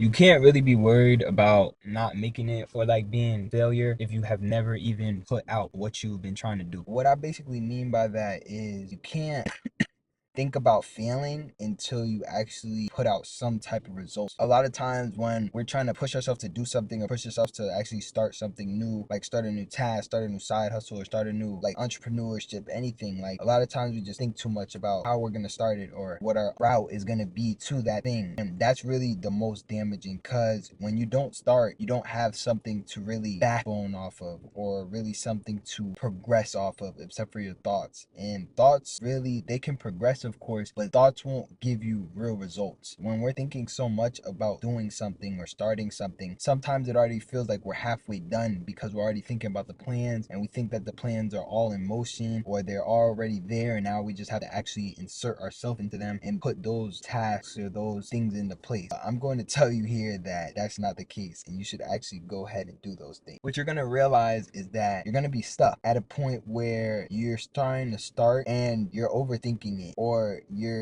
You can't really be worried about not making it or like being failure if you have never even put out what you've been trying to do. What I basically mean by that is you can't think about failing until you actually put out some type of results. A lot of times when we're trying to push ourselves to do something or push ourselves to actually start something new, like start a new task, start a new side hustle, or start a new like entrepreneurship, anything, like a lot of times we just think too much about how we're gonna start it or what our route is gonna be to that thing. And that's really the most damaging, because when you don't start, you don't have something to really backbone off of or really something to progress off of except for your thoughts. And thoughts really, they can progress of course, but thoughts won't give you real results. When we're thinking so much about doing something or starting something, sometimes it already feels like we're halfway done because we're already thinking about the plans and we think that the plans are all in motion or they're already there, and now we just have to actually insert ourselves into them and put those tasks or those things into place. I'm going to tell you here that that's not the case, and you should actually go ahead and do those things. What you're going to realize is that you're going to be stuck at a point where you're starting to start and you're overthinking it, or you're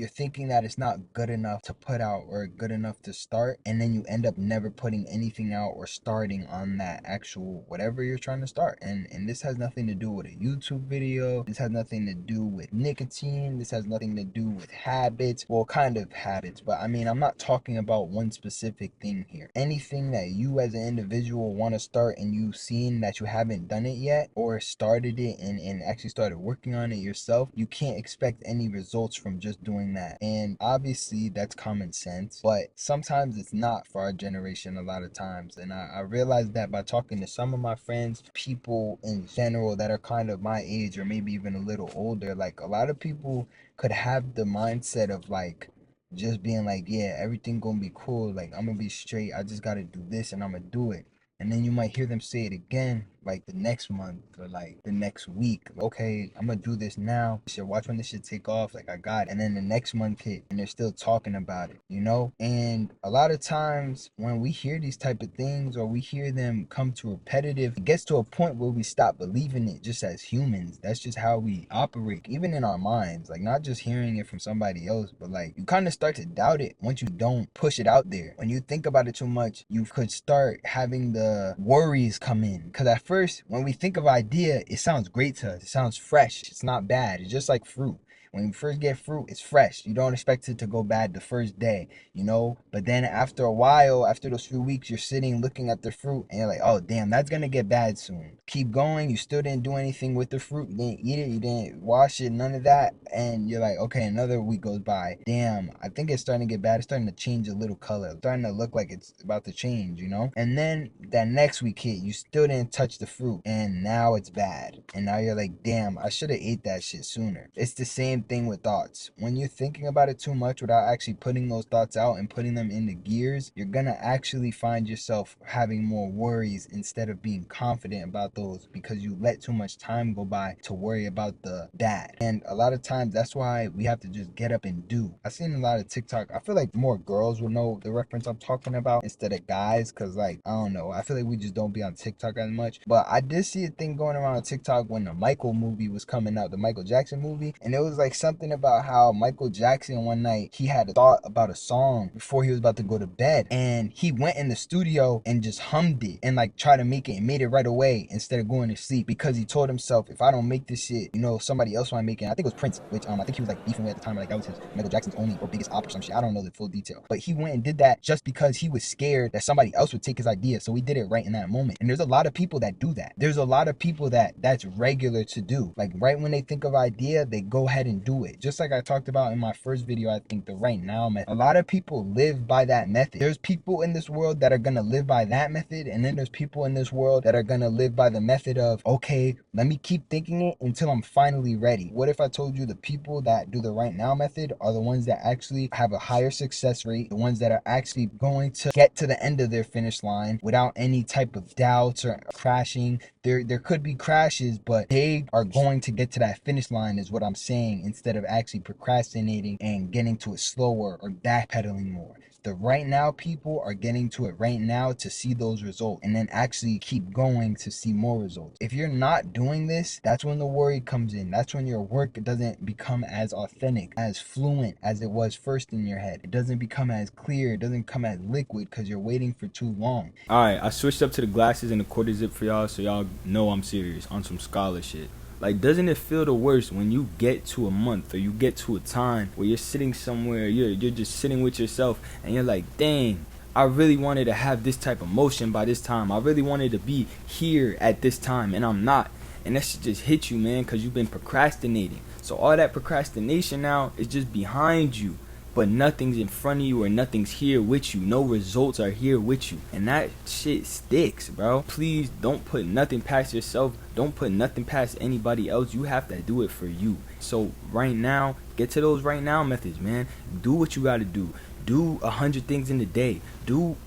thinking that it's not good enough to put out or good enough to start, and then you end up never putting anything out or starting on that actual whatever you're trying to start. And this has nothing to do with a YouTube video, this has nothing to do with nicotine, this has nothing to do with habits. Well, kind of habits, but I mean, I'm not talking about one specific thing here. Anything that you as an individual want to start and you've seen that you haven't done it yet or started it and actually started working on it yourself, you can't expect any results from just doing that. And obviously that's common sense, but sometimes it's not for our generation a lot of times. And I realized that by talking to some of my friends, people in general that are kind of my age or maybe even a little older, like a lot of people could have the mindset of like just being like, yeah, everything gonna be cool, like I'm gonna be straight, I just gotta do this and I'm gonna do it. And then you might hear them say it again like the next month or like the next week. Okay, I'm gonna do this now. Shit, watch when this shit take off. Like I got it. And then the next month hit and they're still talking about it, you know? And a lot of times when we hear these type of things or we hear them come to repetitive, it gets to a point where we stop believing it just as humans. That's just how we operate, even in our minds. Like not just hearing it from somebody else, but like you kind of start to doubt it once you don't push it out there. When you think about it too much, you could start having the worries come in. Because at first, when we think of idea, it sounds great to us. It sounds fresh. It's not bad. It's just like fruit. When you first get fruit, it's fresh. You don't expect it to go bad the first day, you know? But then after a while, after those few weeks, you're sitting looking at the fruit and you're like, oh, damn, that's gonna get bad soon. Keep going. You still didn't do anything with the fruit. You didn't eat it. You didn't wash it, none of that. And you're like, okay, another week goes by. Damn, I think it's starting to get bad. It's starting to change a little color. It's starting to look like it's about to change, you know? And then that next week hit, you still didn't touch the fruit. And now it's bad. And now you're like, damn, I should have ate that shit sooner. It's the same thing with thoughts. When you're thinking about it too much without actually putting those thoughts out and putting them into gears, you're gonna actually find yourself having more worries instead of being confident about those, because you let too much time go by to worry about the bad. And a lot of times that's why we have to just get up and do. I've seen a lot of TikTok. I feel like more girls will know the reference I'm talking about instead of guys, because like I don't know, I feel like we just don't be on TikTok as much. But I did see a thing going around on TikTok when the Michael movie was coming out, the Michael Jackson movie, and it was like something about how Michael Jackson one night he had a thought about a song before he was about to go to bed, and he went in the studio and just hummed it and like tried to make it and made it right away instead of going to sleep, because he told himself, if I don't make this shit, you know, somebody else might make it. I think it was Prince, which I think he was like beefing with at the time, like that was his Michael Jackson's only or biggest op or some shit. I don't know the full detail, but he went and did that just because he was scared that somebody else would take his idea, so he did it right in that moment. And there's a lot of people that do that. There's a lot of people that's regular to do. Like right when they think of idea, they go ahead and do it. Just like I talked about in my first video, I think the right now method. A lot of people live by that method. There's people in this world that are gonna live by that method, and then there's people in this world that are gonna live by the method of, okay, let me keep thinking it until I'm finally ready. What if I told you the people that do the right now method are the ones that actually have a higher success rate, the ones that are actually going to get to the end of their finish line without any type of doubts or crashing? There could be crashes, but they are going to get to that finish line is what I'm saying, instead of actually procrastinating and getting to it slower or backpedaling more. The right now people are getting to it right now to see those results and then actually keep going to see more results. If you're not doing this, that's when the worry comes in. That's when your work doesn't become as authentic, as fluent as it was first in your head. It doesn't become as clear. It doesn't come as liquid because you're waiting for too long. Alright, I switched up to the glasses and the quarter zip for y'all so y'all know I'm serious on some scholar shit. Like, doesn't it feel the worst when you get to a month or you get to a time where you're sitting somewhere, you're just sitting with yourself and you're like, dang, I really wanted to have this type of motion by this time. I really wanted to be here at this time and I'm not. And that shit just hit you, man, because you've been procrastinating. So all that procrastination now is just behind you. But nothing's in front of you or nothing's here with you. No results are here with you. And that shit sticks, bro. Please don't put nothing past yourself. Don't put nothing past anybody else. You have to do it for you. So right now, get to those right now methods, man. Do what you gotta do. Do 100 things in a day. Do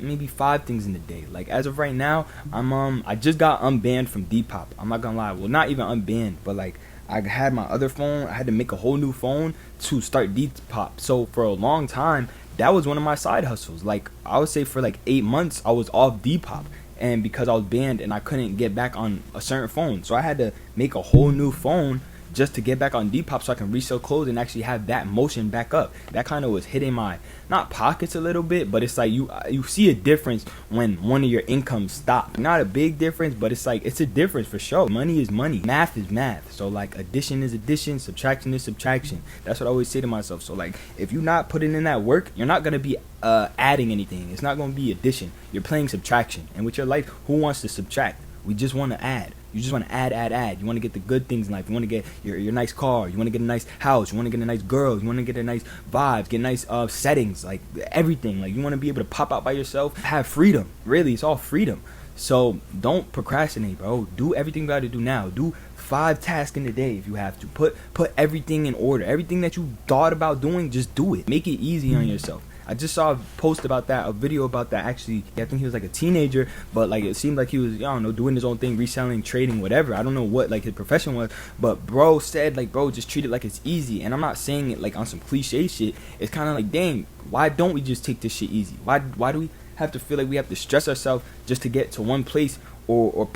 maybe 5 things in a day. Like as of right now, I just got unbanned from Depop. I'm not gonna lie. Well, not even unbanned, but like I had my other phone. I had to make a whole new phone to start Depop. So for a long time, that was one of my side hustles. Like I would say for like 8 months, I was off Depop. And because I was banned and I couldn't get back on a certain phone. So I had to make a whole new phone just to get back on Depop so I can resell clothes and actually have that motion back up. That kind of was hitting my, not pockets a little bit, but it's like you see a difference when one of your incomes stop. Not a big difference, but it's like, it's a difference for sure. Money is money. Math is math. So like addition is addition, subtraction is subtraction. That's what I always say to myself. So like, if you're not putting in that work, you're not going to be adding anything. It's not going to be addition. You're playing subtraction. And with your life, who wants to subtract? We just want to add. You just want to add. You want to get the good things in life. You want to get your nice car. You want to get a nice house. You want to get a nice girl. You want to get a nice vibes. Get nice settings. Like everything. Like you want to be able to pop out by yourself. Have freedom. Really, it's all freedom. So don't procrastinate, bro. Do everything you got to do now. Do 5 tasks in a day if you have to. Put everything in order. Everything that you thought about doing, just do it. Make it easy on yourself. I just saw a post about that, a video about that. Actually, I think he was like a teenager, but like it seemed like he was, I don't know, doing his own thing, reselling, trading, whatever. I don't know what like his profession was, but bro said like, bro, just treat it like it's easy. And I'm not saying it like on some cliche shit. It's kind of like, dang, why don't we just take this shit easy? Why do we have to feel like we have to stress ourselves just to get to one place or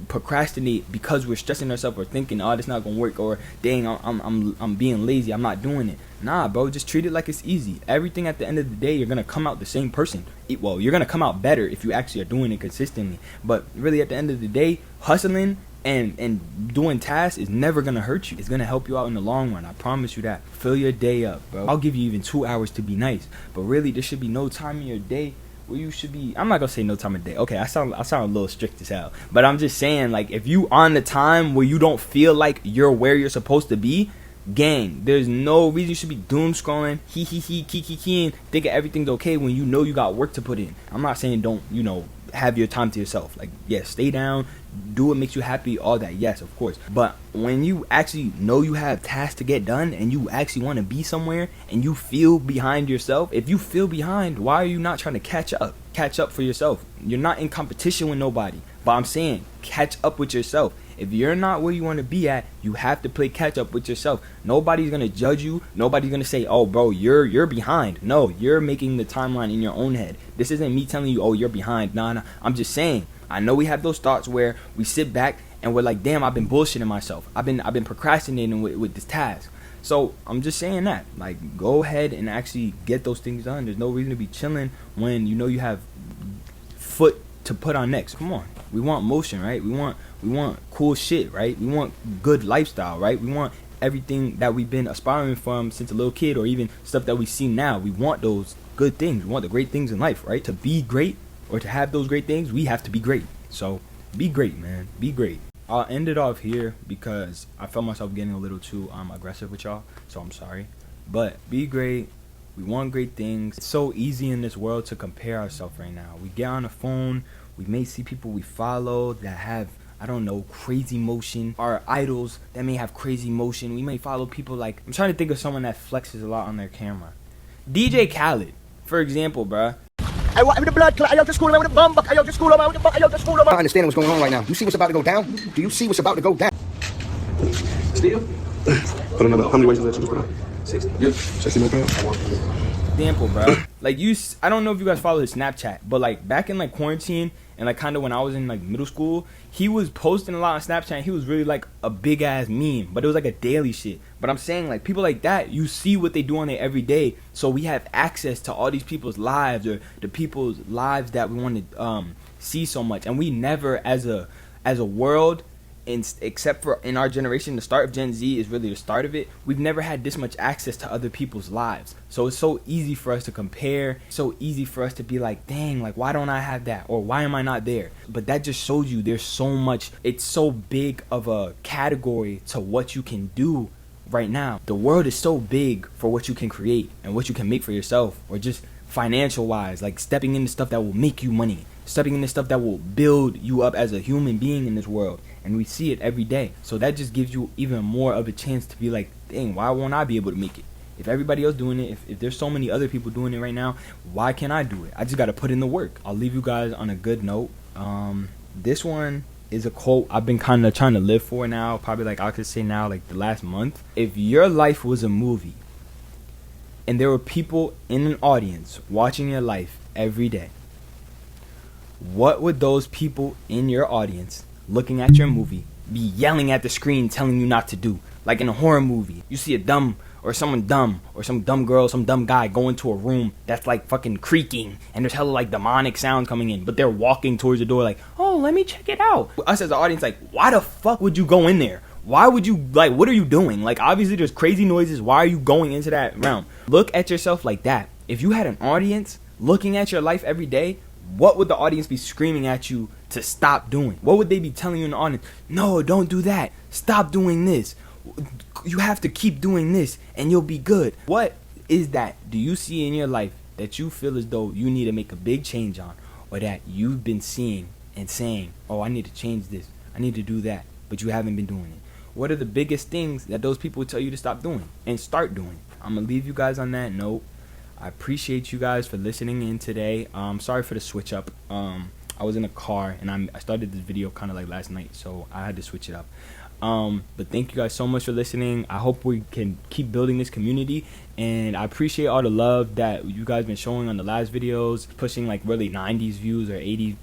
procrastinate because we're stressing ourselves or thinking, oh, this not gonna work, or dang, I'm being lazy, I'm not doing it. Nah, bro, just treat it like it's easy. Everything at the end of the day, you're gonna come out the same person. Well, you're gonna come out better if you actually are doing it consistently. But really, at the end of the day, hustling and doing tasks is never gonna hurt you. It's gonna help you out in the long run. I promise you that. Fill your day up, bro. I'll give you even 2 hours to be nice, but really, there should be no time in your day where you should be. I'm not gonna say no time of day. Okay, I sound a little strict as hell, but I'm just saying, like, if you on the time where you don't feel like you're where you're supposed to be, gang, there's no reason you should be doom scrolling, kiki, thinking everything's okay when you know you got work to put in. I'm not saying don't, have your time to yourself. Like, yes, stay down, do what makes you happy, all that, yes, of course. But when you actually know you have tasks to get done and you actually want to be somewhere and you feel behind yourself, if you feel behind, why are you not trying to catch up for yourself? You're not in competition with nobody, but I'm saying catch up with yourself. If you're not where you want to be at, you have to play catch up with yourself. Nobody's going to judge you. Nobody's going to say, oh, bro, you're behind. No, you're making the timeline in your own head. This isn't me telling you, oh, you're behind. Nah. I'm just saying, I know we have those thoughts where we sit back and we're like, damn, I've been bullshitting myself. I've been procrastinating with this task. So I'm just saying that, like, go ahead and actually get those things done. There's no reason to be chilling when you know you have foot to put on next. Come on. We want motion, right? We want cool shit, right? We want good lifestyle, right? We want everything that we've been aspiring from since a little kid, or even stuff that we see now. We want those good things. We want the great things in life, right? To be great or to have those great things, we have to be great. So be great, man. Be great. I'll end it off here because I felt myself getting a little too aggressive with y'all, so I'm sorry. But be great. We want great things. It's so easy in this world to compare ourselves right now. We get on the phone, we may see people we follow that have, I don't know, crazy motion. Our idols that may have crazy motion. We may follow people like, I'm trying to think of someone that flexes a lot on their camera. DJ Khaled, for example, bruh. I want the blood clot. I out the school. I want the bum. I out the school. I out the school. I understand what's going on right now. You see what's about to go down? Do you see what's about to go down? Steel? Put another, how many weights is that you put on? 60. Yep. 60 more pounds. Example, bruh. Like I don't know if you guys follow his Snapchat, but like back in like quarantine and like kind of when I was in like middle school, he was posting a lot on Snapchat. And he was really like a big ass meme, but it was like a daily shit. But I'm saying like people like that, you see what they do on there every day, so we have access to all these people's lives or the people's lives that we want to see so much, and we never as a world. Except for in our generation, the start of Gen Z is really the start of it. We've never had this much access to other people's lives, so it's so easy for us to compare, so easy for us to be like, dang, like why don't I have that, or why am I not there? But that just shows you there's so much, it's so big of a category to what you can do right now. The world is so big for what you can create and what you can make for yourself, or just financial wise, like stepping into stuff that will make you money, stepping into stuff that will build you up as a human being in this world. And we see it every day. So that just gives you even more of a chance to be like, dang, why won't I be able to make it? If everybody else doing it, if there's so many other people doing it right now, why can't I do it? I just got to put in the work. I'll leave you guys on a good note. This one is a quote I've been kind of trying to live for now. Probably like I could say now, like the last month. If your life was a movie and there were people in an audience watching your life every day, what would those people in your audience looking at your movie be yelling at the screen telling you not to do? Like in a horror movie, you see some dumb girl, some dumb guy go into a room that's like fucking creaking and there's hella like demonic sound coming in, but they're walking towards the door like, oh, let me check it out. Us as an audience, like, why the fuck would you go in there? Why would you, like, what are you doing? Like, obviously there's crazy noises. Why are you going into that realm? Look at yourself like that. If you had an audience looking at your life every day, what would the audience be screaming at you to stop doing? What would they be telling you in the audience? No, don't do that. Stop doing this. You have to keep doing this and you'll be good. What is that? Do you see in your life that you feel as though you need to make a big change on, or that you've been seeing and saying, oh, I need to change this, I need to do that, but you haven't been doing it? What are the biggest things that those people tell you to stop doing and start doing? I'm going to leave you guys on that note. I appreciate you guys for listening in today. Sorry for the switch up. I was in a car and I started this video kind of like last night, so I had to switch it up. But thank you guys so much for listening. I hope we can keep building this community, and I appreciate all the love that you guys been showing on the last videos, pushing like really 90s views or 80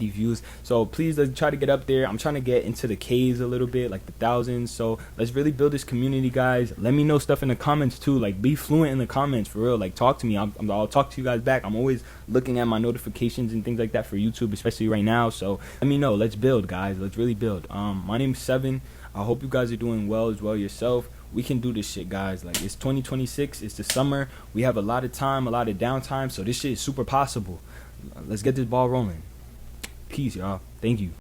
views. So please, let's try to get up there. I'm trying to get into the K's a little bit, like the thousands. So let's really build this community, guys. Let me know stuff in the comments too. Like, be fluent in the comments, for real. Like, talk to me. I'll talk to you guys back. I'm always looking at my notifications and things like that for YouTube, especially right now. So let me know. Let's build, guys. Let's really build. My name's Seven. I hope you guys are doing well as well yourself. We can do this shit, guys. Like, it's 2026. It's the summer. We have a lot of time, a lot of downtime. So this shit is super possible. Let's get this ball rolling. Peace, y'all. Thank you.